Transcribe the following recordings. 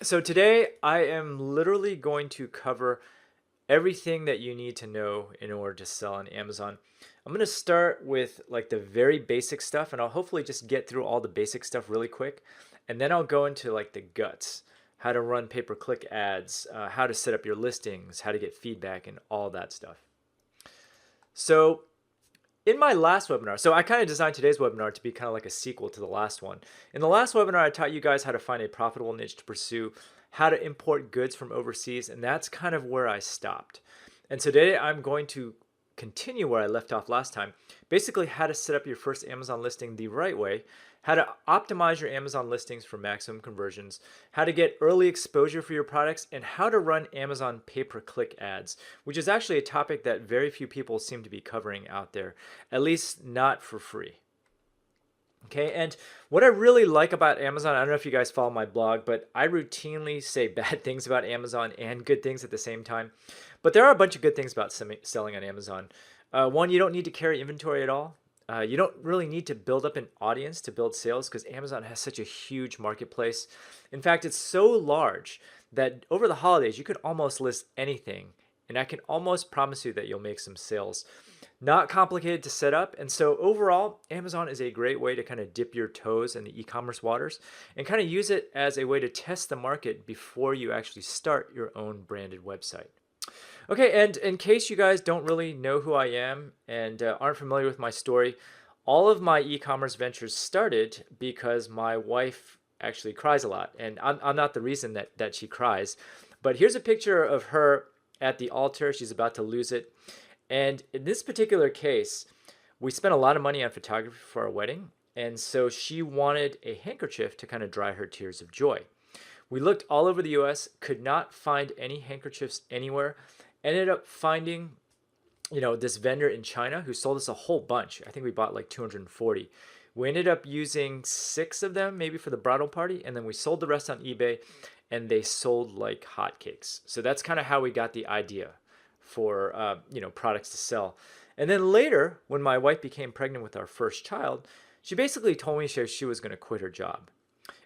So today I am literally going to cover everything that you need to know in order to sell on Amazon. I'm going to start with like the very basic stuff, and I'll hopefully just get through all the basic stuff really quick. And then I'll go into like the guts, how to run pay-per-click ads, how to set up your listings, how to get feedback, and all that stuff. So in my last webinar, so I kind of designed today's webinar to be kind of like a sequel to the last one. In the last webinar, I taught you guys how to find a profitable niche to pursue, how to import goods from overseas, and that's kind of where I stopped. And today I'm going to continue where I left off last time. Basically, how to set up your first Amazon listing the right way, how to optimize your Amazon listings for maximum conversions, how to get early exposure for your products, and how to run Amazon pay-per-click ads, which is actually a topic that very few people seem to be covering out there, at least not for free. Okay, and what I really like about Amazon, I don't know if you guys follow my blog, but I routinely say bad things about Amazon and good things at the same time. But there are a bunch of good things about selling on Amazon. One, you don't need to carry inventory at all. You don't really need to build up an audience to build sales because Amazon has such a huge marketplace. In fact, it's so large that over the holidays, you could almost list anything. And I can almost promise you that you'll make some sales. Not complicated to set up. And so overall, Amazon is a great way to kind of dip your toes in the e-commerce waters and kind of use it as a way to test the market before you actually start your own branded website. Okay, and in case you guys don't really know who I am and aren't familiar with my story, all of my e-commerce ventures started because my wife actually cries a lot. And I'm not the reason that she cries. But here's a picture of her at the altar. She's about to lose it. And in this particular case, we spent a lot of money on photography for our wedding. And so she wanted a handkerchief to kind of dry her tears of joy. We looked all over the US, could not find any handkerchiefs anywhere. Ended up finding, this vendor in China who sold us a whole bunch. I think we bought like 240. We ended up using 6 of them maybe for the bridal party, and then we sold the rest on eBay, and they sold like hotcakes. So that's kind of how we got the idea for products to sell. And then later, when my wife became pregnant with our first child, she basically told me she was going to quit her job.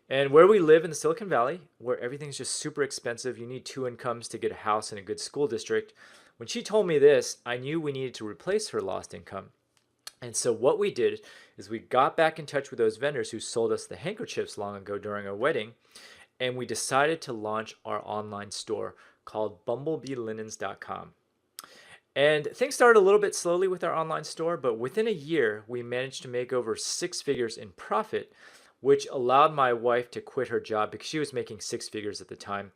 And where we live in the Silicon Valley, where everything's just super expensive, you need 2 incomes to get a house in a good school district. When she told me this, I knew we needed to replace her lost income. And so what we did is we got back in touch with those vendors who sold us the handkerchiefs long ago during our wedding, and we decided to launch our online store called bumblebeelinens.com. And things started a little bit slowly with our online store, but within a year, we managed to make over 6 figures in profit, which allowed my wife to quit her job because she was making 6 figures at the time.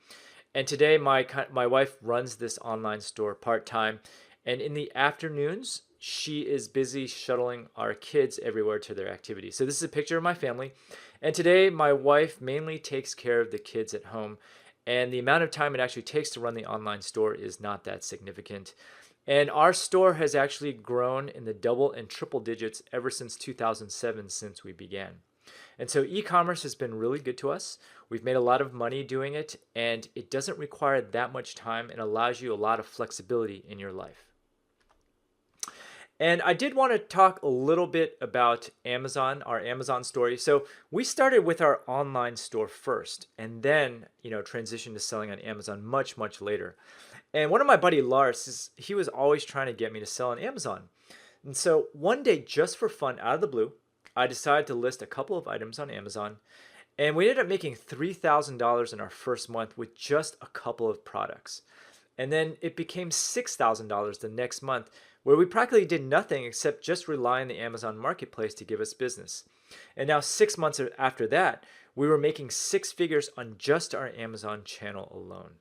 And today, my wife runs this online store part-time, and in the afternoons, she is busy shuttling our kids everywhere to their activities. So this is a picture of my family, and today my wife mainly takes care of the kids at home, and the amount of time it actually takes to run the online store is not that significant. And our store has actually grown in the double and triple digits ever since 2007, since we began. And so e-commerce has been really good to us. We've made a lot of money doing it, and it doesn't require that much time and allows you a lot of flexibility in your life. And I did want to talk a little bit about Amazon, our Amazon story. So we started with our online store first, and then, transitioned to selling on Amazon much, much later. And one of my buddy Lars, he was always trying to get me to sell on Amazon. And so one day, just for fun, out of the blue, I decided to list a couple of items on Amazon, and we ended up making $3,000 in our first month with just a couple of products. And then it became $6,000 the next month, where we practically did nothing except just rely on the Amazon marketplace to give us business. And now 6 months after that, we were making 6 figures on just our Amazon channel alone.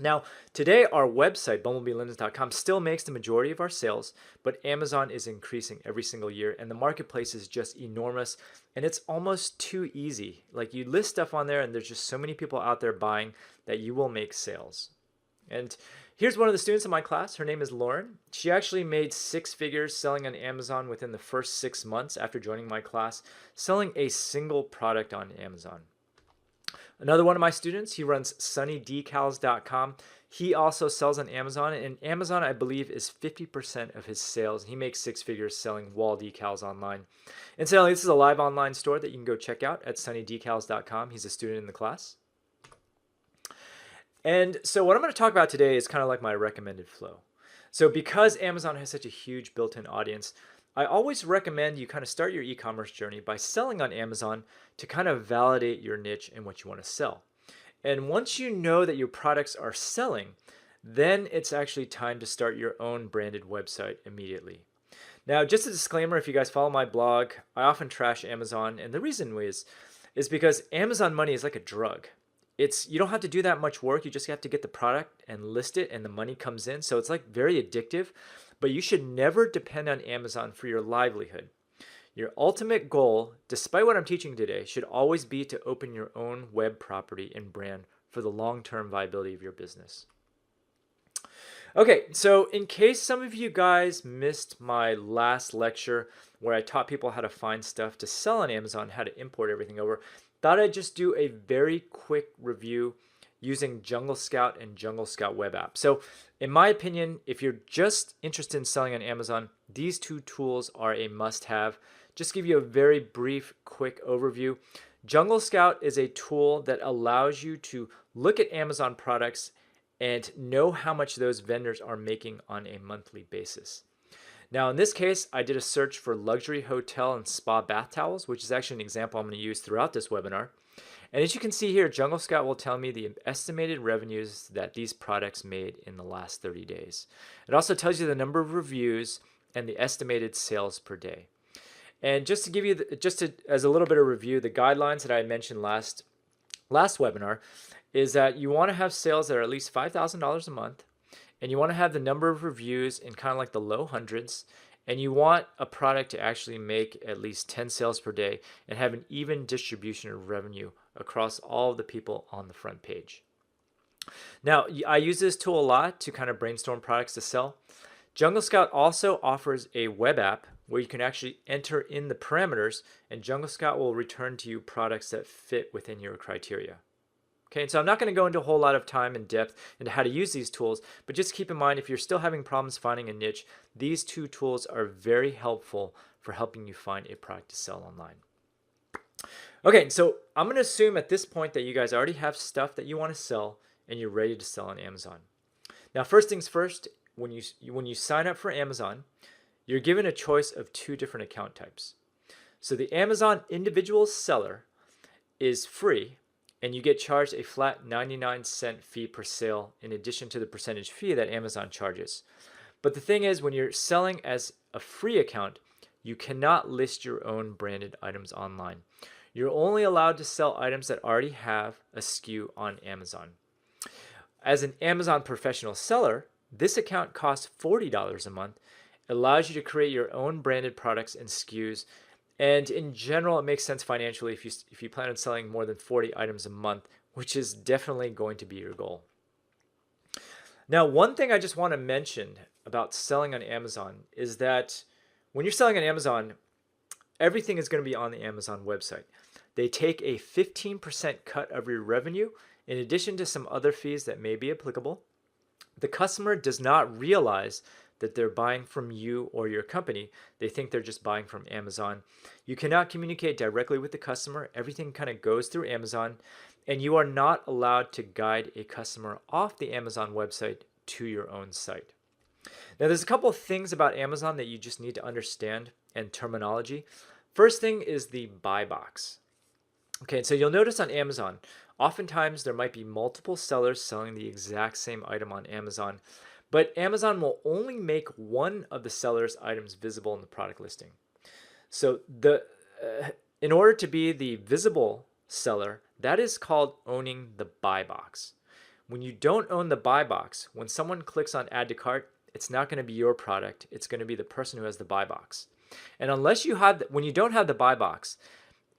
Now, today our website, bumblebeelinens.com, still makes the majority of our sales, but Amazon is increasing every single year, and the marketplace is just enormous, and it's almost too easy. Like, you list stuff on there, and there's just so many people out there buying that you will make sales. And here's one of the students in my class. Her name is Lauren. She actually made 6 figures selling on Amazon within the first 6 months after joining my class, selling a single product on Amazon. Another one of my students, he runs sunnydecals.com. He also sells on Amazon, and Amazon, I believe, is 50% of his sales. He makes 6 figures selling wall decals online. Incidentally, this is a live online store that you can go check out at sunnydecals.com. He's a student in the class. And so what I'm going to talk about today is kind of like my recommended flow. So because Amazon has such a huge built-in audience, I always recommend you kind of start your e-commerce journey by selling on Amazon to kind of validate your niche and what you want to sell. And once you know that your products are selling, then it's actually time to start your own branded website immediately. Now, just a disclaimer, if you guys follow my blog, I often trash Amazon, and the reason is because Amazon money is like a drug. You don't have to do that much work. You just have to get the product and list it and the money comes in. So it's like very addictive, but you should never depend on Amazon for your livelihood. Your ultimate goal, despite what I'm teaching today, should always be to open your own web property and brand for the long-term viability of your business. Okay, so in case some of you guys missed my last lecture where I taught people how to find stuff to sell on Amazon, how to import everything over, thought I'd just do a very quick review using Jungle Scout and Jungle Scout web app. So in my opinion, if you're just interested in selling on Amazon, these two tools are a must-have. Just give you a very brief, quick overview. Jungle Scout is a tool that allows you to look at Amazon products and know how much those vendors are making on a monthly basis. Now in this case, I did a search for luxury hotel and spa bath towels, which is actually an example I'm going to use throughout this webinar. And as you can see here, Jungle Scout will tell me the estimated revenues that these products made in the last 30 days. It also tells you the number of reviews and the estimated sales per day. And just to give you, as a little bit of review, the guidelines that I mentioned last webinar is that you want to have sales that are at least $5,000 a month, and you want to have the number of reviews in kind of like the low hundreds, and you want a product to actually make at least 10 sales per day and have an even distribution of revenue across all of the people on the front page. Now, I use this tool a lot to kind of brainstorm products to sell. Jungle Scout also offers a web app where you can actually enter in the parameters, and Jungle Scout will return to you products that fit within your criteria. Okay, and so I'm not going to go into a whole lot of time and depth into how to use these tools, but just keep in mind if you're still having problems finding a niche, these two tools are very helpful for helping you find a product to sell online. Okay, so I'm going to assume at this point that you guys already have stuff that you want to sell and you're ready to sell on Amazon. Now, first things first, when you sign up for Amazon, you're given a choice of two different account types. So the Amazon individual seller is free, and you get charged a flat 99-cent fee per sale in addition to the percentage fee that Amazon charges. But the thing is, when you're selling as a free account, you cannot list your own branded items online. You're only allowed to sell items that already have a SKU on Amazon. As an Amazon professional seller, this account costs $40 a month. It allows you to create your own branded products and SKUs. And in general, it makes sense financially if you plan on selling more than 40 items a month, which is definitely going to be your goal. Now, one thing I just want to mention about selling on Amazon is that when you're selling on Amazon, everything is going to be on the Amazon website. They take a 15% cut of your revenue in addition to some other fees that may be applicable. The customer does not realize that they're buying from you or your company. They think they're just buying from Amazon. You cannot communicate directly with the customer. Everything kind of goes through Amazon, and you are not allowed to guide a customer off the Amazon website to your own site. Now, there's a couple of things about Amazon that you just need to understand and terminology. First thing is the buy box. Okay, so you'll notice on Amazon, oftentimes there might be multiple sellers selling the exact same item on Amazon, but Amazon will only make one of the seller's items visible in the product listing. So in order to be the visible seller, that is called owning the buy box. When you don't own the buy box, when someone clicks on add to cart, it's not going to be your product. It's going to be the person who has the buy box. And unless you have, when you don't have the buy box,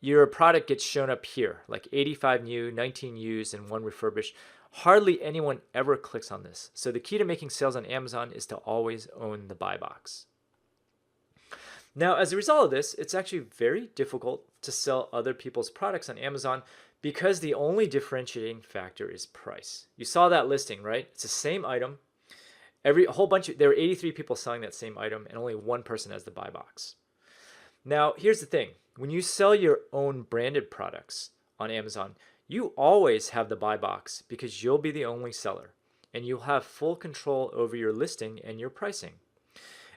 your product gets shown up here, like 85 new, 19 used, and 1 refurbished. Hardly anyone ever clicks on this. So the key to making sales on Amazon is to always own the buy box. Now, as a result of this, it's actually very difficult to sell other people's products on Amazon because the only differentiating factor is price. You saw that listing, right? It's the same item. There were 83 people selling that same item, and only one person has the buy box. Now, here's the thing. When you sell your own branded products on Amazon, you always have the buy box because you'll be the only seller and you'll have full control over your listing and your pricing.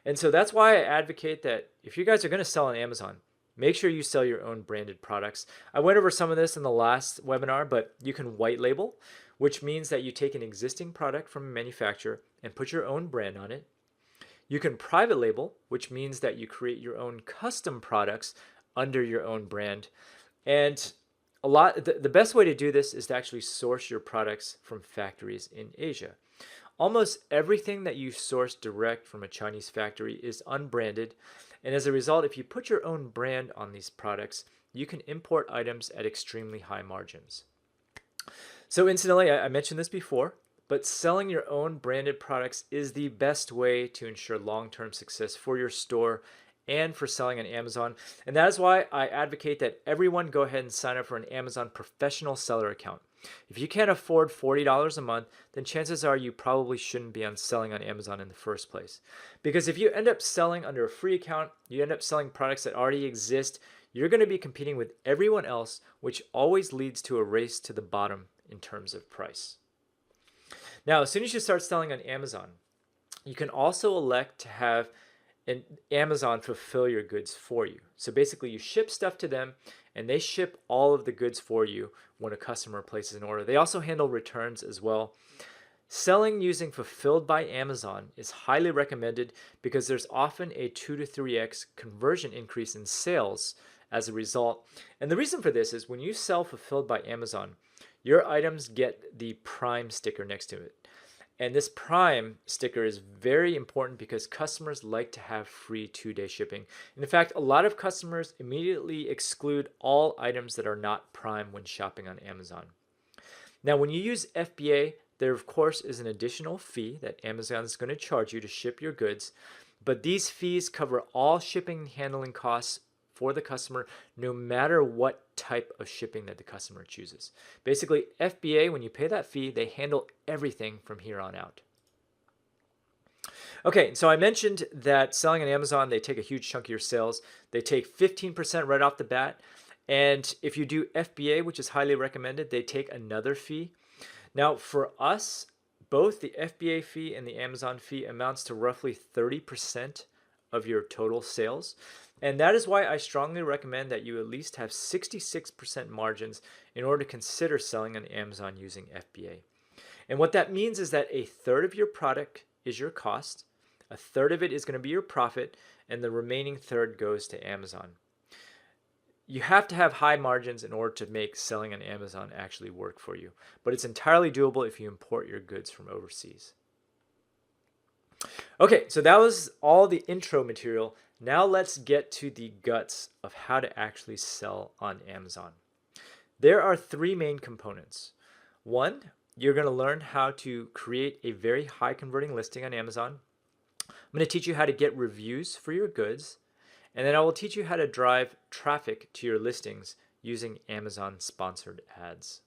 And so that's why I advocate that if you guys are going to sell on Amazon, make sure you sell your own branded products. I went over some of this in the last webinar, but you can white label, which means that you take an existing product from a manufacturer and put your own brand on it. You can private label, which means that you create your own custom products under your own brand. And the best way to do this is to actually source your products from factories in Asia. Almost everything that you source direct from a Chinese factory is unbranded, and as a result, if you put your own brand on these products, you can import items at extremely high margins. So incidentally, I mentioned this before, but selling your own branded products is the best way to ensure long-term success for your store and for selling on Amazon. And that is why I advocate that everyone go ahead and sign up for an Amazon professional seller account. If you can't afford $40 a month, then chances are you probably shouldn't be selling on Amazon in the first place. Because if you end up selling under a free account, you end up selling products that already exist, you're going to be competing with everyone else, which always leads to a race to the bottom in terms of price. Now, as soon as you start selling on Amazon, you can also elect to have Amazon fulfill your goods for you. So basically you ship stuff to them and they ship all of the goods for you when a customer places an order. They also handle returns as well. Selling using Fulfilled by Amazon is highly recommended because there's often a 2 to 3x conversion increase in sales as a result. And the reason for this is when you sell Fulfilled by Amazon, your items get the Prime sticker next to it. And this Prime sticker is very important because customers like to have free 2-day shipping. And in fact, a lot of customers immediately exclude all items that are not Prime when shopping on Amazon. Now, when you use FBA, there of course is an additional fee that Amazon is going to charge you to ship your goods, but these fees cover all shipping and handling costs for the customer, no matter what type of shipping that the customer chooses. Basically, FBA, when you pay that fee, they handle everything from here on out. Okay, so I mentioned that selling on Amazon, they take a huge chunk of your sales. They take 15% right off the bat. And if you do FBA, which is highly recommended, they take another fee. Now, for us, both the FBA fee and the Amazon fee amounts to roughly 30% of your total sales. And that is why I strongly recommend that you at least have 66% margins in order to consider selling on Amazon using FBA. And what that means is that a third of your product is your cost, a third of it is going to be your profit, and the remaining third goes to Amazon. You have to have high margins in order to make selling on Amazon actually work for you, but it's entirely doable if you import your goods from overseas. Okay, so that was all the intro material. Now let's get to the guts of how to actually sell on Amazon. There are 3 main components. 1, you're going to learn how to create a very high converting listing on Amazon. I'm going to teach you how to get reviews for your goods. And then I will teach you how to drive traffic to your listings using Amazon sponsored ads.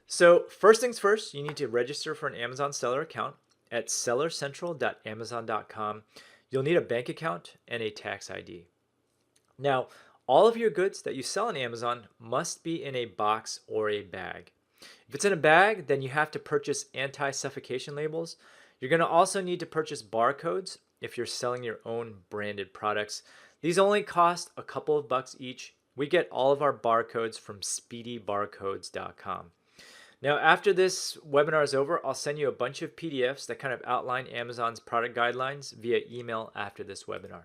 So first things first, you need to register for an Amazon seller account at sellercentral.amazon.com. You'll need a bank account and a tax ID. Now, all of your goods that you sell on Amazon must be in a box or a bag. If it's in a bag, then you have to purchase anti-suffocation labels. You're going to also need to purchase barcodes if you're selling your own branded products. These only cost a couple of bucks each. We get all of our barcodes from speedybarcodes.com. Now, after this webinar is over, I'll send you a bunch of PDFs that kind of outline Amazon's product guidelines via email after this webinar.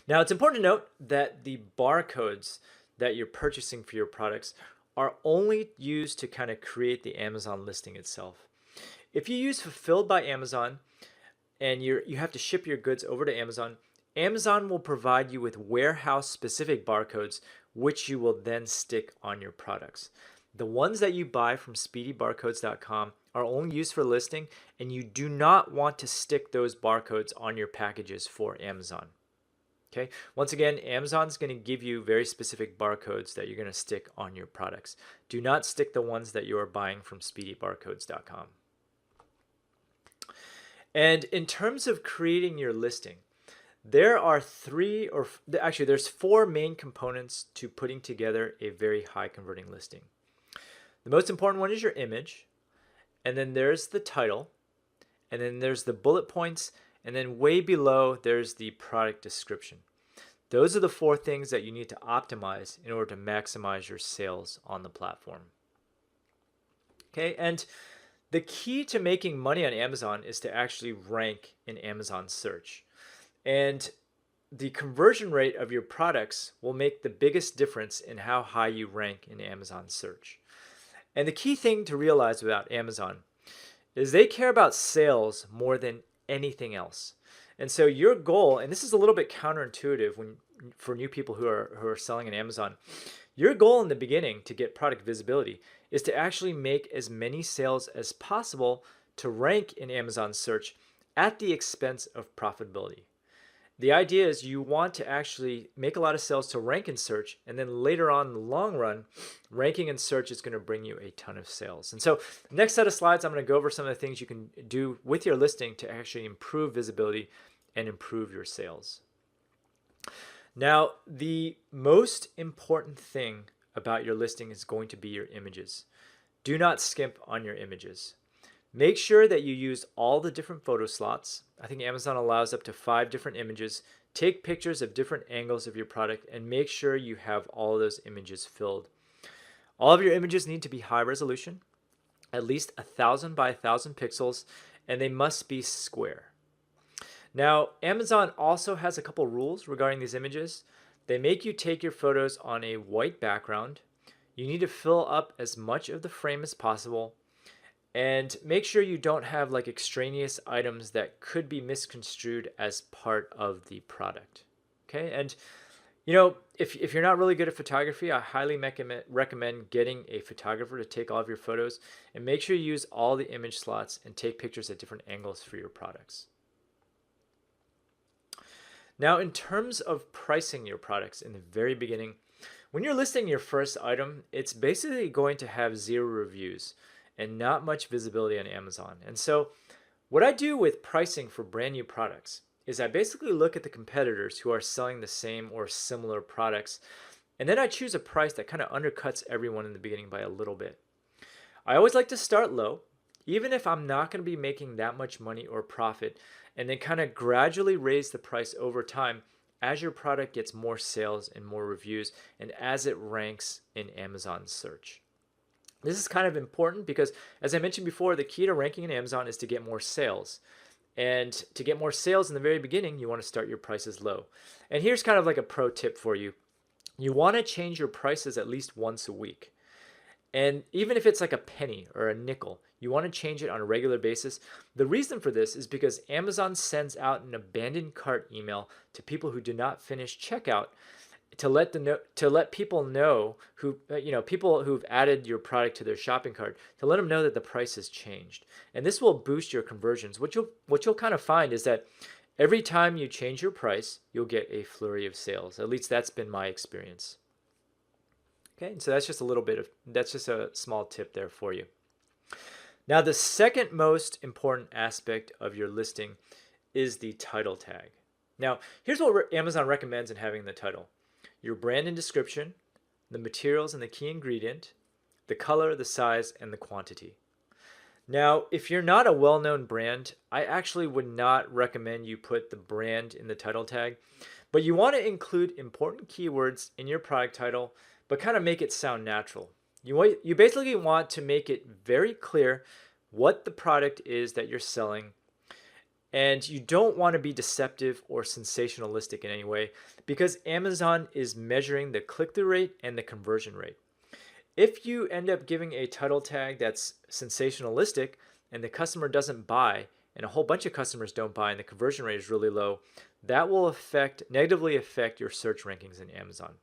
Now, it's important to note that the barcodes that you're purchasing for your products are only used to kind of create the Amazon listing itself. If you use Fulfilled by Amazon and you have to ship your goods over to Amazon, Amazon will provide you with warehouse-specific barcodes, which you will then stick on your products. The ones that you buy from speedybarcodes.com are only used for listing, and you do not want to stick those barcodes on your packages for Amazon. Okay. Once again, Amazon's going to give you very specific barcodes that you're going to stick on your products. Do not stick the ones that you are buying from speedybarcodes.com. And in terms of creating your listing, There are actually there's four main components to putting together a very high converting listing. The most important one is your image, and then there's the title, and then there's the bullet points, and then way below there's the product description. Those are the four things that you need to optimize in order to maximize your sales on the platform. Okay, and the key to making money on Amazon is to actually rank in Amazon search. And the conversion rate of your products will make the biggest difference in how high you rank in Amazon search. And the key thing to realize about Amazon is they care about sales more than anything else. And so your goal, and this is a little bit counterintuitive for new people who are selling on Amazon, your goal in the beginning to get product visibility is to actually make as many sales as possible to rank in Amazon search at the expense of profitability. The idea is you want to actually make a lot of sales to rank in search, and then later on in the long run, ranking in search is going to bring you a ton of sales. And so next set of slides, I'm going to go over some of the things you can do with your listing to actually improve visibility and improve your sales. Now, the most important thing about your listing is going to be your images. Do not skimp on your images. Make sure that you use all the different photo slots. I think Amazon allows up to 5 different images. Take pictures of different angles of your product and make sure you have all of those images filled. All of your images need to be high resolution, at least 1,000 by 1,000 pixels, and they must be square. Now, Amazon also has a couple rules regarding these images. They make you take your photos on a white background. You need to fill up as much of the frame as possible. And make sure you don't have like extraneous items that could be misconstrued as part of the product. Okay, and you know, if you're not really good at photography, I highly recommend getting a photographer to take all of your photos, and make sure you use all the image slots and take pictures at different angles for your products. Now, in terms of pricing your products in the very beginning, when you're listing your first item, it's basically going to have 0 reviews and not much visibility on Amazon. And so what I do with pricing for brand new products is I basically look at the competitors who are selling the same or similar products, and then I choose a price that kind of undercuts everyone in the beginning by a little bit. I always like to start low, even if I'm not going to be making that much money or profit, and then kind of gradually raise the price over time as your product gets more sales and more reviews and as it ranks in Amazon search. This is kind of important because, as I mentioned before, the key to ranking in Amazon is to get more sales. And to get more sales in the very beginning, you want to start your prices low. And here's kind of like a pro tip for you. You want to change your prices at least once a week. And even if it's like a penny or a nickel, you want to change it on a regular basis. The reason for this is because Amazon sends out an abandoned cart email to people who do not finish checkout to let people know who people who've added your product to their shopping cart, to let them know that the price has changed. And this will boost your conversions. What you'll kind of find is that every time you change your price, you'll get a flurry of sales. At least that's been my experience. Okay, so that's just a small tip there for you. Now, the second most important aspect of your listing is the title tag. Now, here's what Amazon recommends in having the title: your brand and description, the materials and the key ingredient, the color, the size, and the quantity. Now, if you're not a well-known brand, I actually would not recommend you put the brand in the title tag, but you want to include important keywords in your product title, but kind of make it sound natural. You basically want to make it very clear what the product is that you're selling, and you don't want to be deceptive or sensationalistic in any way, because Amazon is measuring the click-through rate and the conversion rate. If you end up giving a title tag that's sensationalistic and the customer doesn't buy, and a whole bunch of customers don't buy, and the conversion rate is really low, that will negatively affect your search rankings in Amazon.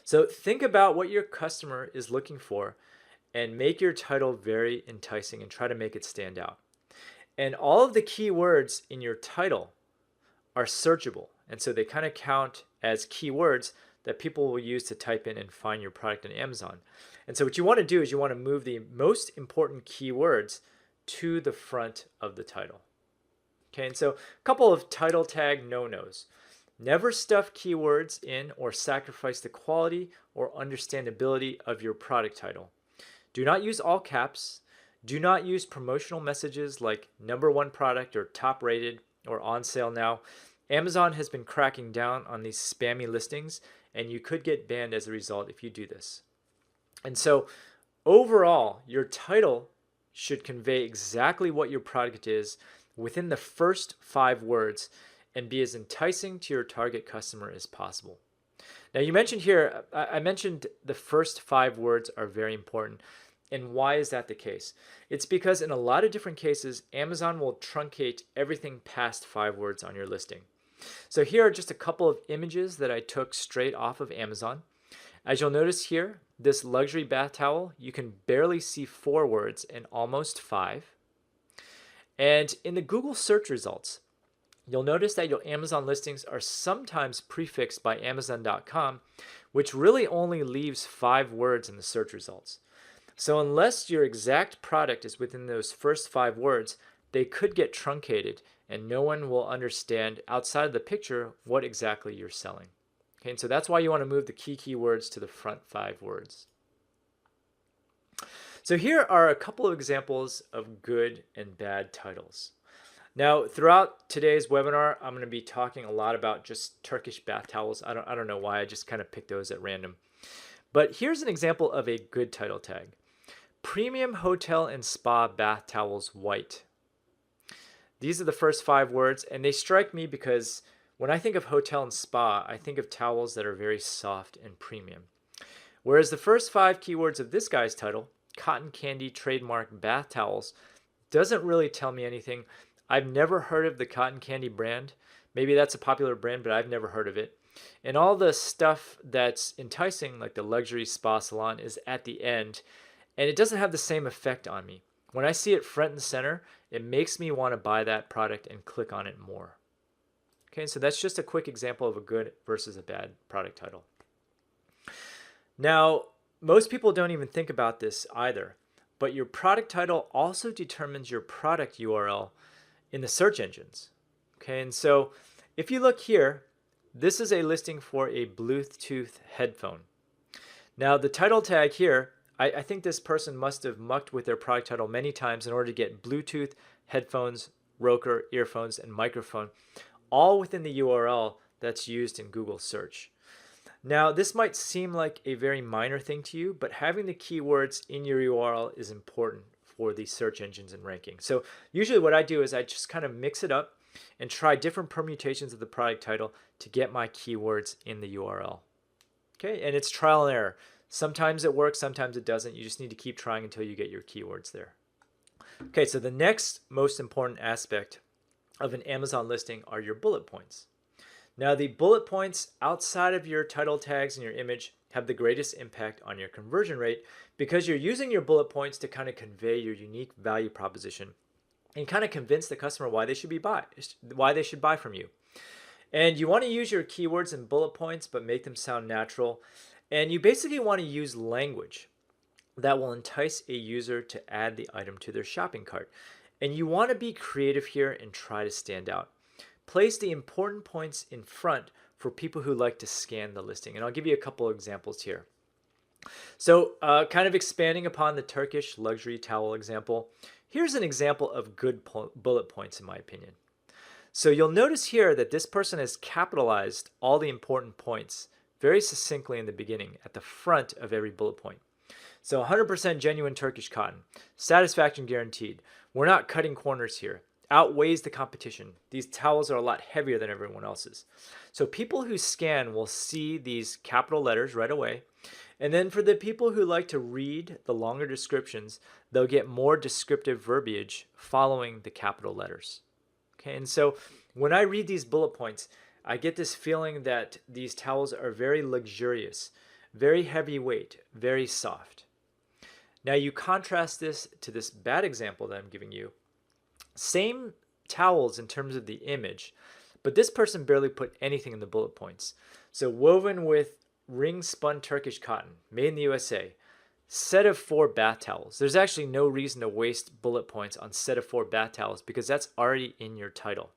So think about what your customer is looking for and make your title very enticing and try to make it stand out. And all of the keywords in your title are searchable. And so they kind of count as keywords that people will use to type in and find your product on Amazon. And so what you want to do is you want to move the most important keywords to the front of the title. Okay, and so a couple of title tag no-nos. Never stuff keywords in or sacrifice the quality or understandability of your product title. Do not use all caps. Do not use promotional messages like #1 product or top rated or on sale now. Amazon has been cracking down on these spammy listings, and you could get banned as a result if you do this. And so overall, your title should convey exactly what your product is within the first 5 words and be as enticing to your target customer as possible. Now, you mentioned here, I mentioned the first 5 words are very important. And why is that the case? It's because in a lot of different cases, Amazon will truncate everything past 5 words on your listing. So here are just a couple of images that I took straight off of Amazon. As you'll notice here, this luxury bath towel, you can barely see 4 words and almost 5. And in the Google search results, you'll notice that your Amazon listings are sometimes prefixed by Amazon.com, which really only leaves 5 words in the search results. So unless your exact product is within those first 5 words, they could get truncated and no one will understand outside of the picture what exactly you're selling. Okay, and so that's why you want to move the key keywords to the front 5 words. So here are a couple of examples of good and bad titles. Now, throughout today's webinar, I'm going to be talking a lot about just Turkish bath towels. I don't know why, I just kind of picked those at random. But here's an example of a good title tag. Premium Hotel and Spa Bath Towels White. These are the first 5 words, and they strike me because when I think of hotel and spa, I think of towels that are very soft and premium. Whereas the first 5 keywords of this guy's title, Cotton Candy Trademark Bath Towels, doesn't really tell me anything. I've never heard of the Cotton Candy brand. Maybe that's a popular brand, but I've never heard of it. And all the stuff that's enticing, like the luxury spa salon, is at the end, and it doesn't have the same effect on me. When I see it front and center, it makes me want to buy that product and click on it more. Okay, so that's just a quick example of a good versus a bad product title. Now, most people don't even think about this either, but your product title also determines your product URL in the search engines. Okay, and so if you look here, this is a listing for a Bluetooth headphone. Now, the title tag here, I think this person must have mucked with their product title many times in order to get Bluetooth headphones, Roker earphones, and microphone, all within the URL that's used in Google search. Now, this might seem like a very minor thing to you, but having the keywords in your URL is important for the search engines and ranking. So usually what I do is I just kind of mix it up and try different permutations of the product title to get my keywords in the URL. Okay, and it's trial and error. Sometimes it works, sometimes it doesn't. You just need to keep trying until you get your keywords there. Okay, so the next most important aspect of an Amazon listing are your bullet points. Now, the bullet points outside of your title tags and your image have the greatest impact on your conversion rate because you're using your bullet points to kind of convey your unique value proposition and kind of convince the customer why they should buy from you. And you want to use your keywords and bullet points, but make them sound natural. And you basically want to use language that will entice a user to add the item to their shopping cart. And you want to be creative here and try to stand out. Place the important points in front for people who like to scan the listing. And I'll give you a couple of examples here. So kind of expanding upon the Turkish luxury towel example, here's an example of good bullet points in my opinion. So you'll notice here that this person has capitalized all the important points very succinctly in the beginning at the front of every bullet point. So 100% genuine Turkish cotton, satisfaction guaranteed. We're not cutting corners here. Outweighs the competition. These towels are a lot heavier than everyone else's. So people who scan will see these capital letters right away. And then for the people who like to read the longer descriptions, they'll get more descriptive verbiage following the capital letters. Okay, and so when I read these bullet points, I get this feeling that these towels are very luxurious, very heavyweight, very soft. Now you contrast this to this bad example that I'm giving you. Same towels in terms of the image, but this person barely put anything in the bullet points. So woven with ring spun Turkish cotton, made in the USA, set of 4 bath towels. There's actually no reason to waste bullet points on set of 4 bath towels because that's already in your title.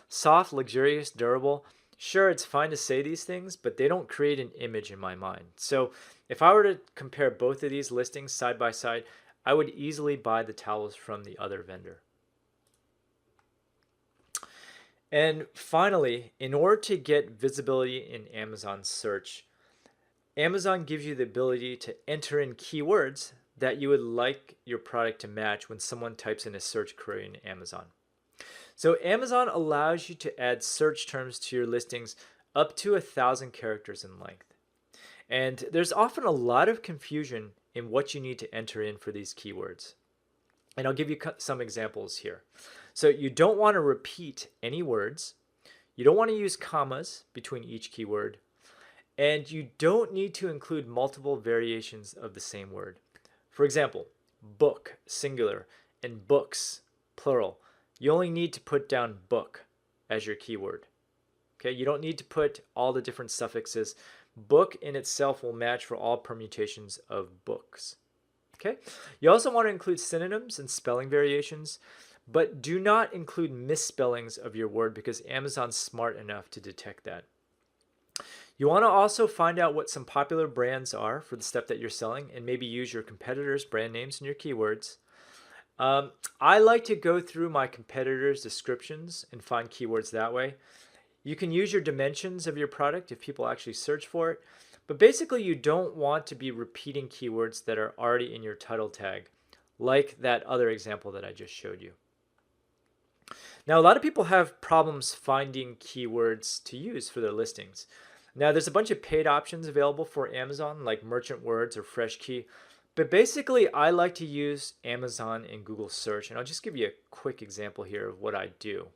Soft, luxurious, durable. Sure, it's fine to say these things, but they don't create an image in my mind. So if I were to compare both of these listings side by side, I would easily buy the towels from the other vendor. And finally, in order to get visibility in Amazon search, Amazon gives you the ability to enter in keywords that you would like your product to match when someone types in a search query in Amazon. So Amazon allows you to add search terms to your listings up to 1,000 characters in length. And there's often a lot of confusion in what you need to enter in for these keywords. And I'll give you some examples here. So you don't want to repeat any words. You don't want to use commas between each keyword. And you don't need to include multiple variations of the same word. For example, book, singular, and books, plural. You only need to put down book as your keyword. Okay, you don't need to put all the different suffixes. Book in itself will match for all permutations of books. Okay, you also want to include synonyms and spelling variations, but do not include misspellings of your word because Amazon's smart enough to detect that. You want to also find out what some popular brands are for the stuff that you're selling and maybe use your competitors' brand names in your keywords. I like to go through my competitors' descriptions and find keywords that way. You can use your dimensions of your product if people actually search for it, but basically you don't want to be repeating keywords that are already in your title tag, like that other example that I just showed you. Now, a lot of people have problems finding keywords to use for their listings. Now, there's a bunch of paid options available for Amazon, like Merchant Words or FreshKey. But basically, I like to use Amazon and Google Search. And I'll just give you a quick example here of what I do.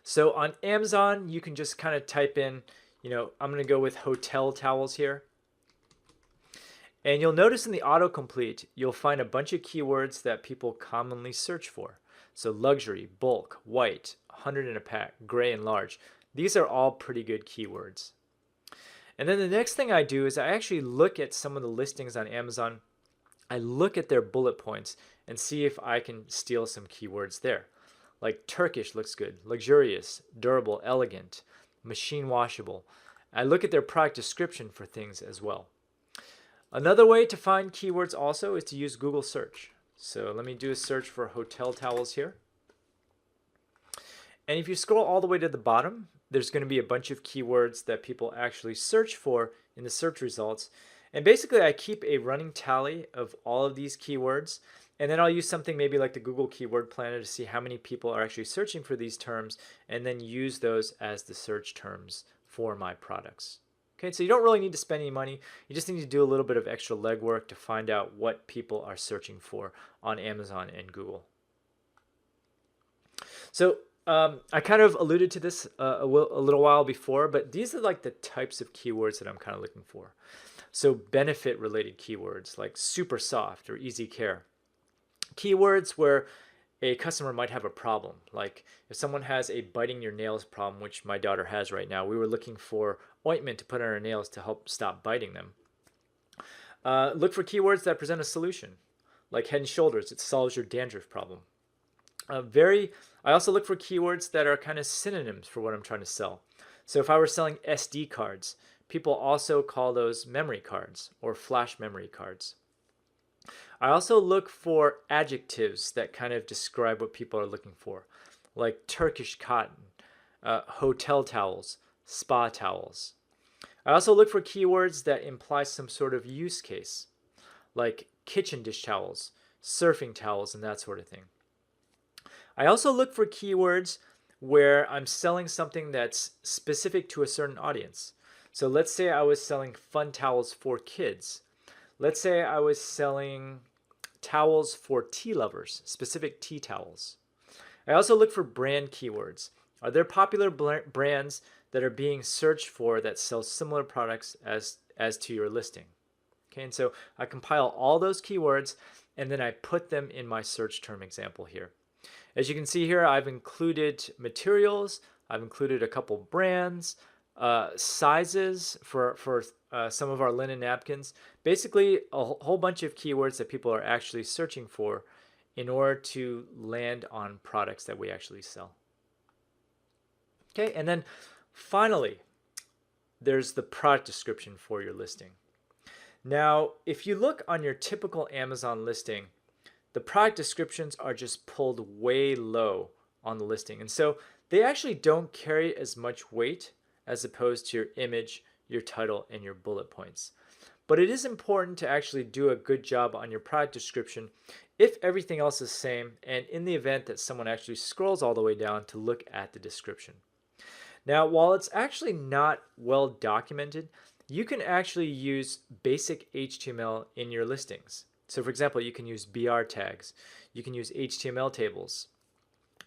So on Amazon, you can just kind of type in, I'm going to go with hotel towels here. And you'll notice in the autocomplete, you'll find a bunch of keywords that people commonly search for. So luxury, bulk, white, 100 in a pack, gray and large. These are all pretty good keywords. And then the next thing I do is I actually look at some of the listings on Amazon. I look at their bullet points and see if I can steal some keywords there. Like Turkish looks good, luxurious, durable, elegant, machine washable. I look at their product description for things as well. Another way to find keywords also is to use Google search. So let me do a search for hotel towels here. And if you scroll all the way to the bottom, there's going to be a bunch of keywords that people actually search for in the search results. And basically, I keep a running tally of all of these keywords. And then I'll use something maybe like the Google Keyword Planner to see how many people are actually searching for these terms and then use those as the search terms for my products. Okay, so you don't really need to spend any money. You just need to do a little bit of extra legwork to find out what people are searching for on Amazon and Google. So I kind of alluded to this a little while before, but these are like the types of keywords that I'm kind of looking for. So benefit related keywords like super soft or easy care. Keywords where a customer might have a problem. Like if someone has a biting your nails problem, which my daughter has right now, we were looking for ointment to put on her nails to help stop biting them. Look for keywords that present a solution, like Head and Shoulders. It solves your dandruff problem. I also look for keywords that are kind of synonyms for what I'm trying to sell. So if I were selling SD cards, people also call those memory cards or flash memory cards. I also look for adjectives that kind of describe what people are looking for, like Turkish cotton, hotel towels, spa towels. I also look for keywords that imply some sort of use case, like kitchen dish towels, surfing towels, and that sort of thing. I also look for keywords where I'm selling something that's specific to a certain audience. So let's say I was selling fun towels for kids. Let's say I was selling towels for tea lovers, specific tea towels. I also look for brand keywords. Are there popular brands that are being searched for that sell similar products as to your listing? Okay, and so I compile all those keywords and then I put them in my search term example here. As you can see here, I've included materials, I've included a couple brands, sizes for some of our linen napkins. Basically, a whole bunch of keywords that people are actually searching for in order to land on products that we actually sell. Okay, and then finally, there's the product description for your listing. Now, if you look on your typical Amazon listing, the product descriptions are just pulled way low on the listing. And so they actually don't carry as much weight as opposed to your image, your title, and your bullet points. But it is important to actually do a good job on your product description if everything else is the same, and in the event that someone actually scrolls all the way down to look at the description. Now, while it's actually not well documented, you can actually use basic HTML in your listings. So for example, you can use BR tags, you can use HTML tables,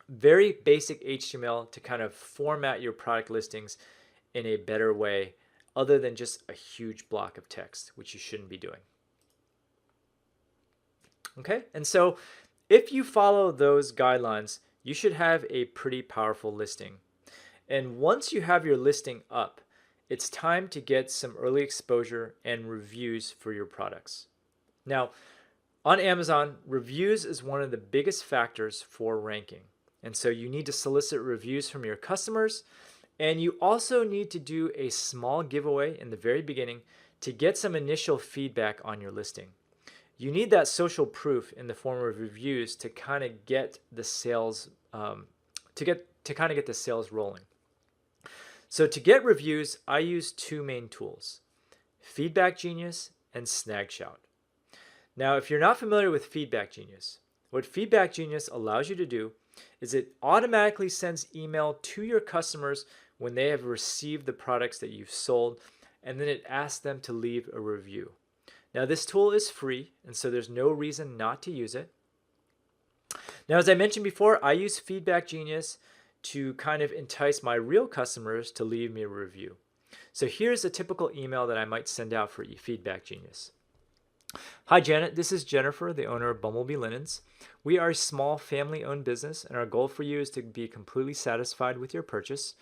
very basic HTML to kind of format your product listings in a better way other than just a huge block of text, which you shouldn't be doing. Okay, and so if you follow those guidelines, you should have a pretty powerful listing. And once you have your listing up, it's time to get some early exposure and reviews for your products. Now, on Amazon, reviews is one of the biggest factors for ranking. And so you need to solicit reviews from your customers, and you also need to do a small giveaway in the very beginning to get some initial feedback on your listing. You need that social proof in the form of reviews to kind of get the sales get the sales rolling. So to get reviews, I use two main tools, Feedback Genius and Snagshout. Now, if you're not familiar with Feedback Genius, what Feedback Genius allows you to do is it automatically sends email to your customers when they have received the products that you've sold, and then it asks them to leave a review. Now, this tool is free, and so there's no reason not to use it. Now, as I mentioned before, I use Feedback Genius to kind of entice my real customers to leave me a review. So here's a typical email that I might send out for Feedback Genius. Hi Janet, this is Jennifer, the owner of Bumblebee Linens. We are a small family-owned business, and our goal for you is to be completely satisfied with your purchase.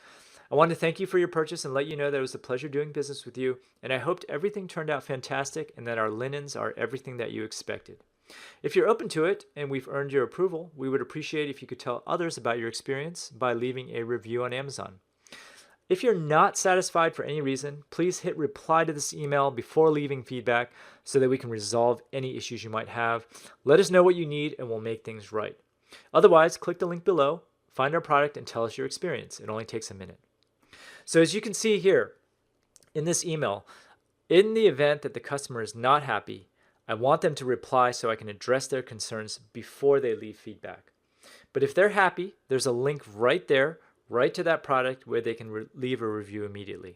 I want to thank you for your purchase and let you know that it was a pleasure doing business with you, and I hoped everything turned out fantastic and that our linens are everything that you expected. If you're open to it and we've earned your approval, we would appreciate if you could tell others about your experience by leaving a review on Amazon. If you're not satisfied for any reason, please hit reply to this email before leaving feedback so that we can resolve any issues you might have. Let us know what you need and we'll make things right. Otherwise, click the link below, find our product, and tell us your experience. It only takes a minute. So as you can see here in this email, in the event that the customer is not happy, I want them to reply so I can address their concerns before they leave feedback. But if they're happy, there's a link right there, right to that product where they can leave a review immediately.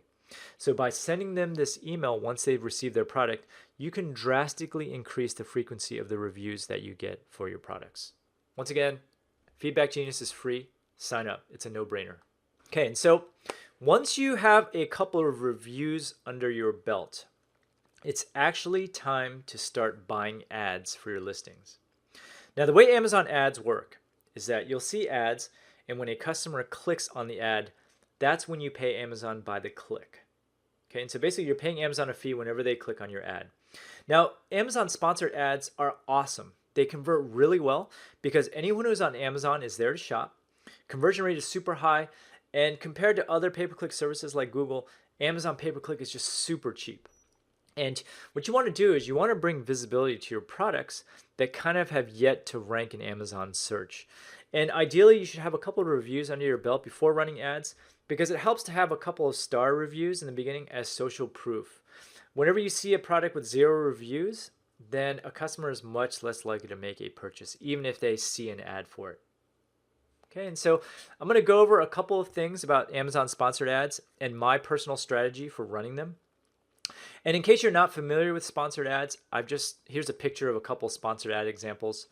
So by sending them this email once they've received their product, you can drastically increase the frequency of the reviews that you get for your products. Once again, Feedback Genius is free. Sign up. It's a no-brainer. Okay, and so once you have a couple of reviews under your belt, it's actually time to start buying ads for your listings. Now, the way Amazon ads work is that you'll see ads, and when a customer clicks on the ad, that's when you pay Amazon by the click. Okay, and so basically you're paying Amazon a fee whenever they click on your ad. Now, Amazon sponsored ads are awesome. They convert really well because anyone who's on Amazon is there to shop. Conversion rate is super high, and compared to other pay-per-click services like Google, Amazon pay-per-click is just super cheap. And what you want to do is you want to bring visibility to your products that kind of have yet to rank in Amazon search. And ideally, you should have a couple of reviews under your belt before running ads because it helps to have a couple of star reviews in the beginning as social proof. Whenever you see a product with 0 reviews, then a customer is much less likely to make a purchase, even if they see an ad for it. Okay, and so I'm going to go over a couple of things about Amazon sponsored ads and my personal strategy for running them. And in case you're not familiar with sponsored ads, here's a picture of a couple sponsored ad examples.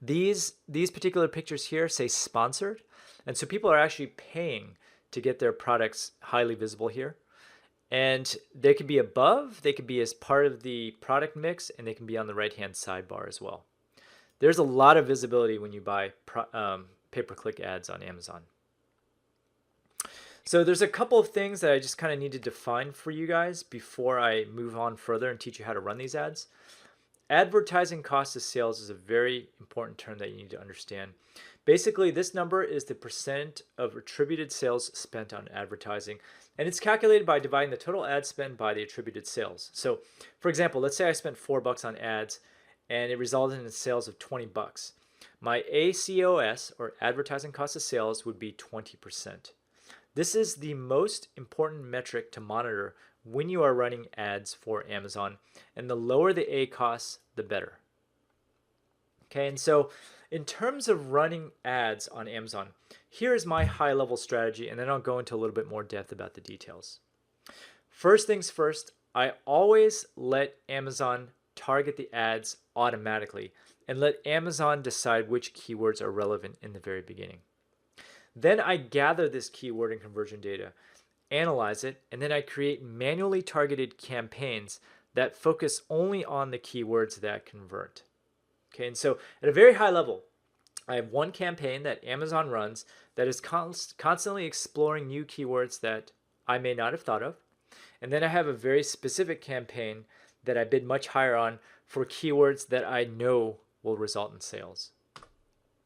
These particular pictures here say sponsored, and so people are actually paying to get their products highly visible here. And they could be above, they could be as part of the product mix, and they can be on the right-hand sidebar as well. There's a lot of visibility when you buy pay-per-click ads on Amazon. So there's a couple of things that I just kind of need to define for you guys before I move on further and teach you how to run these ads. Advertising cost of sales is a very important term that you need to understand. Basically, this number is the percent of attributed sales spent on advertising, and it's calculated by dividing the total ad spend by the attributed sales. So, for example, let's say I spent $4 on ads and it resulted in sales of $20. My ACOS, or advertising cost of sales, would be 20%. This is the most important metric to monitor when you are running ads for Amazon, and the lower the ACOS, the better. Okay, and so in terms of running ads on Amazon, here is my high-level strategy, and then I'll go into a little bit more depth about the details. First things first, I always let Amazon target the ads automatically and let Amazon decide which keywords are relevant in the very beginning. Then I gather this keyword and conversion data, analyze it, and then I create manually targeted campaigns that focus only on the keywords that convert. Okay, and so at a very high level, I have one campaign that Amazon runs that is constantly exploring new keywords that I may not have thought of. And then I have a very specific campaign that I bid much higher on for keywords that I know will result in sales.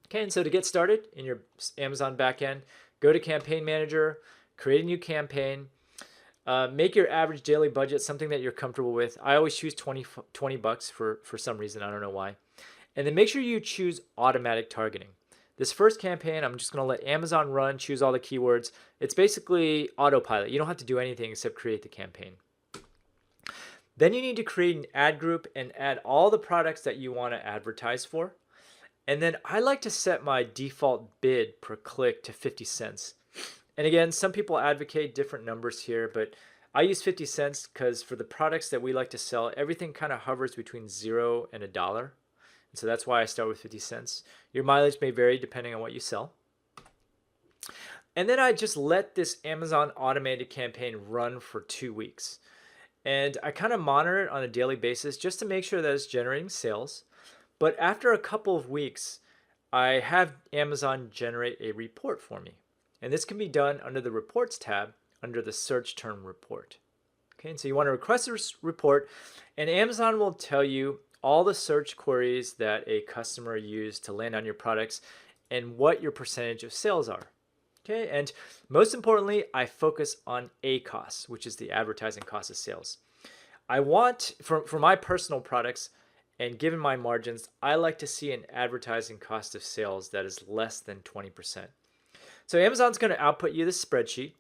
Okay, and so to get started in your Amazon backend, go to Campaign Manager, create a new campaign, make your average daily budget something that you're comfortable with. I always choose $20 for some reason, I don't know why. And then make sure you choose automatic targeting. This first campaign, I'm just going to let Amazon run, choose all the keywords. It's basically autopilot. You don't have to do anything except create the campaign. Then you need to create an ad group and add all the products that you want to advertise for. And then I like to set my default bid per click to 50 cents. And again, some people advocate different numbers here, but I use 50 cents because for the products that we like to sell, everything kind of hovers between $0 and $1. And so that's why I start with 50 cents. Your mileage may vary depending on what you sell. And then I just let this Amazon automated campaign run for 2 weeks. And I kind of monitor it on a daily basis just to make sure that it's generating sales. But after a couple of weeks, I have Amazon generate a report for me. And this can be done under the Reports tab under the search term report. Okay, and so you want to request a report, and Amazon will tell you all the search queries that a customer used to land on your products and what your percentage of sales are. Okay, and most importantly, I focus on ACOS, which is the advertising cost of sales. I want, for my personal products, and given my margins, I like to see an advertising cost of sales that is less than 20%. So Amazon's going to output you this spreadsheet,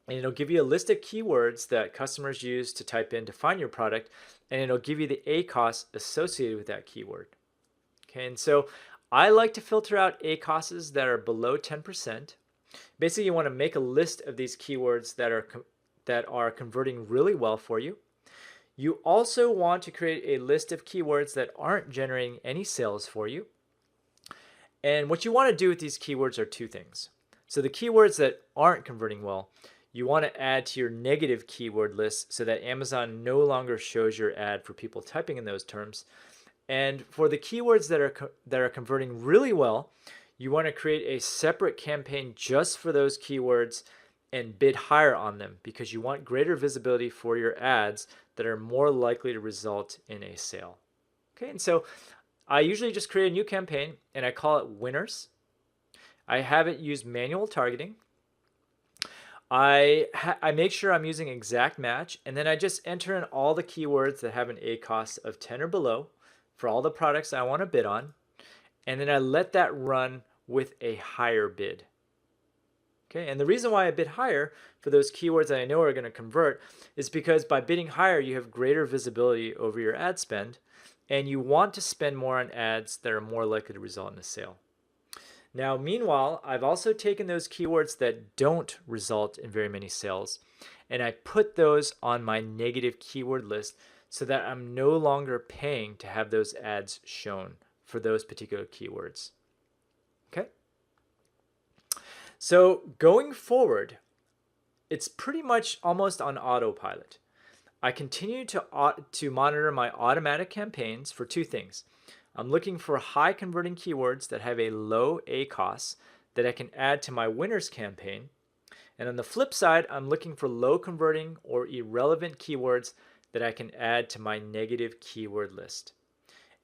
and it'll give you a list of keywords that customers use to type in to find your product, and it'll give you the ACOS associated with that keyword. Okay, and so I like to filter out ACOSs that are below 10%. Basically, you want to make a list of these keywords that are converting really well for you. You also want to create a list of keywords that aren't generating any sales for you. And what you want to do with these keywords are two things. So the keywords that aren't converting well, you want to add to your negative keyword list so that Amazon no longer shows your ad for people typing in those terms. And for the keywords that are converting really well, you want to create a separate campaign just for those keywords and bid higher on them because you want greater visibility for your ads that are more likely to result in a sale. Okay, and so I usually just create a new campaign and I call it winners. I have it use manual targeting. I make sure I'm using exact match, and then I just enter in all the keywords that have an ACOS of 10 or below for all the products I want to bid on, and then I let that run with a higher bid. Okay, and the reason why I bid higher for those keywords that I know are going to convert is because by bidding higher, you have greater visibility over your ad spend, and you want to spend more on ads that are more likely to result in a sale. Now, meanwhile, I've also taken those keywords that don't result in very many sales, and I put those on my negative keyword list so that I'm no longer paying to have those ads shown for those particular keywords. Okay? So going forward, it's pretty much almost on autopilot. I continue to monitor my automatic campaigns for two things. I'm looking for high converting keywords that have a low ACOS that I can add to my winners campaign. And on the flip side, I'm looking for low converting or irrelevant keywords that I can add to my negative keyword list.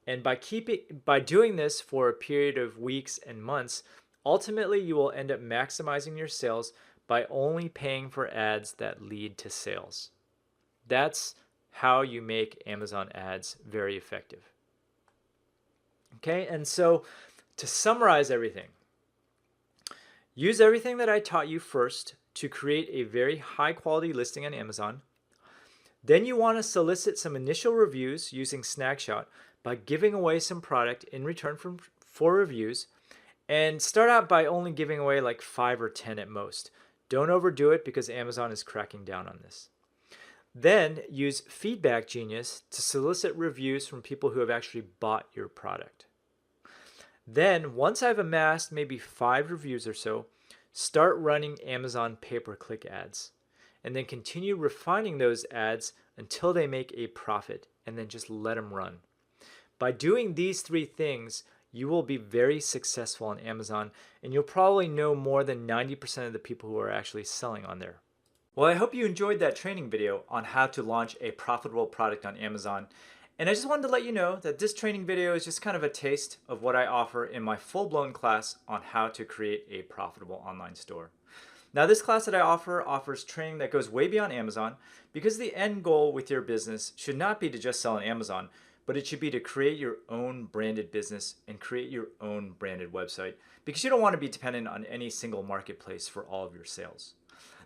And by doing this for a period of weeks and months, ultimately you will end up maximizing your sales by only paying for ads that lead to sales. That's how you make Amazon ads very effective. Okay, and so to summarize everything, use everything that I taught you first to create a very high quality listing on Amazon. Then you want to solicit some initial reviews using Snagshot by giving away some product in return for reviews, and start out by only giving away like 5 or 10 at most. Don't overdo it because Amazon is cracking down on this. Then use Feedback Genius to solicit reviews from people who have actually bought your product. Then once I've amassed maybe 5 reviews or so, start running Amazon pay-per-click ads, and then continue refining those ads until they make a profit, and then just let them run. By doing these 3 things, you will be very successful on Amazon, and you'll probably know more than 90% of the people who are actually selling on there. Well, I hope you enjoyed that training video on how to launch a profitable product on Amazon. And I just wanted to let you know that this training video is just kind of a taste of what I offer in my full-blown class on how to create a profitable online store. Now, this class that I offer offers training that goes way beyond Amazon, because the end goal with your business should not be to just sell on Amazon, but it should be to create your own branded business and create your own branded website, because you don't want to be dependent on any single marketplace for all of your sales.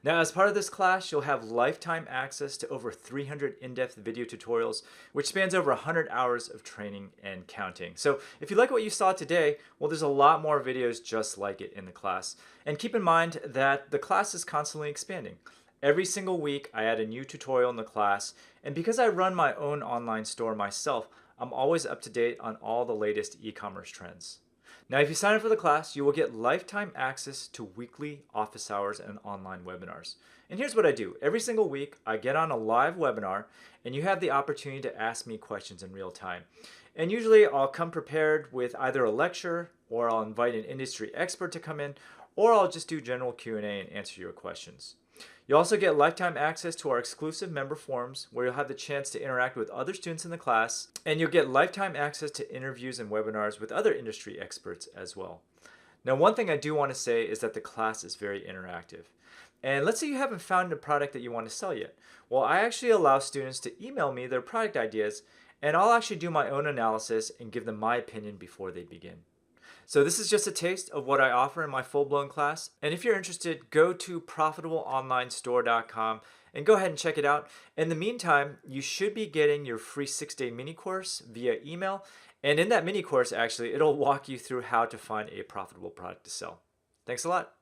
Now, as part of this class, you'll have lifetime access to over 300 in-depth video tutorials, which spans over 100 hours of training and counting. So if you like what you saw today, well, there's a lot more videos just like it in the class. And keep in mind that the class is constantly expanding. Every single week, I add a new tutorial in the class, and because I run my own online store myself, I'm always up to date on all the latest e-commerce trends. Now, if you sign up for the class, you will get lifetime access to weekly office hours and online webinars. And here's what I do. Every single week, I get on a live webinar, and you have the opportunity to ask me questions in real time. And usually, I'll come prepared with either a lecture, or I'll invite an industry expert to come in, or I'll just do general Q&A and answer your questions. You also get lifetime access to our exclusive member forums, where you'll have the chance to interact with other students in the class, and you'll get lifetime access to interviews and webinars with other industry experts as well. Now, one thing I do want to say is that the class is very interactive. And let's say you haven't found a product that you want to sell yet. Well, I actually allow students to email me their product ideas, and I'll actually do my own analysis and give them my opinion before they begin. So this is just a taste of what I offer in my full-blown class. And if you're interested, go to profitableonlinestore.com and go ahead and check it out. In the meantime, you should be getting your free 6-day mini course via email. And in that mini course, actually, it'll walk you through how to find a profitable product to sell. Thanks a lot.